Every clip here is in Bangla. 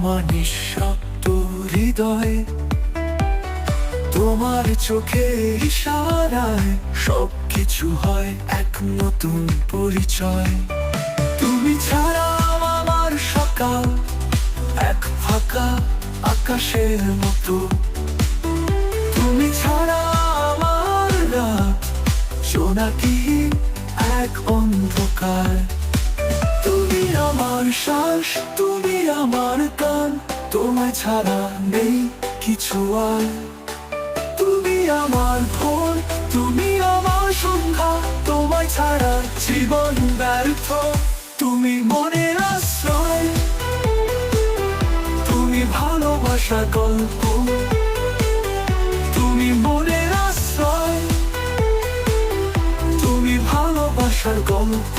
আমার নিঃশব্দ হৃদয়ে, তোমার চোখের ইশারায় সবকিছু হয় এক নতুন পরিচয়। তুমি ছাড়া আমার সকাল এক ফাঁকা আকাশের মতো, তুমি ছাড়া আমার রাত জোনাকিহীন এক অন্ধকার। তুমি আমার শ্বাস, তুমি আমার গান, তোমায় ছাড়া নেই কিছু আর। তুমি আমার ভোর, তুমি আমার সন্ধ্যা, তোমায় ছাড়া জীবন ব্যর্থ। তুমি মনের আশ্রয়, তুমি ভালোবাসার গল্প, তুমি মনের আশ্রয়, তুমি ভালোবাসার গল্প।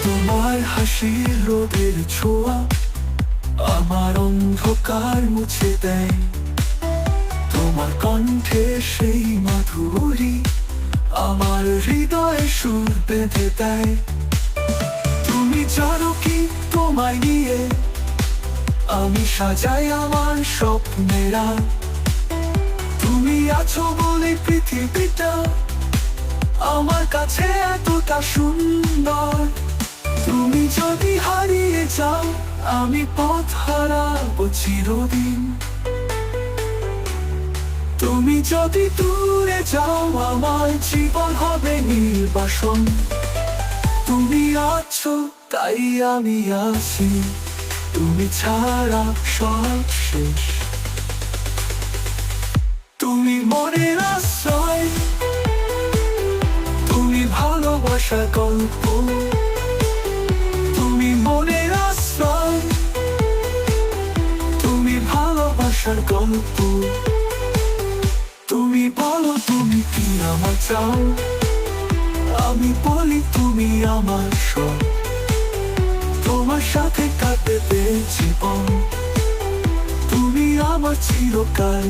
তোমার হাসির রোদের ছোঁয়া আমার অন্ধকার মুছে দেয়, তোমার কণ্ঠে সেই মাধুরী আমার হৃদয়ে সুর বেঁধে দেয়। তুমি জানো কি, তোমায় নিয়ে আমি সাজাই আমার স্বপ্নেরা। তুমি আছো বলে পৃথিবীটা আমার কাছে এতটা সুন্দর। তুমি যদি হারিয়ে যাও আমি পথ হারাবো চিরদিন, তুমি যদি দূরে যাও আমার জীবন হবে নির্বাসন। তুমি আছো তাই আমি আছি, তুমি ছাড়া সব শেষ। তুমি মনের আশ্রয়, তুমি ভালোবাসার গল্প, তুমি মনের আশ্রয়, তুমি ভালোবাসার গল্প। তুমি বলো তুমি কি আমার চাও, আমি বলি তুমি আমার সব। তোমার সাথে কাটবে জীবন, তুমি আমার চিরকাল।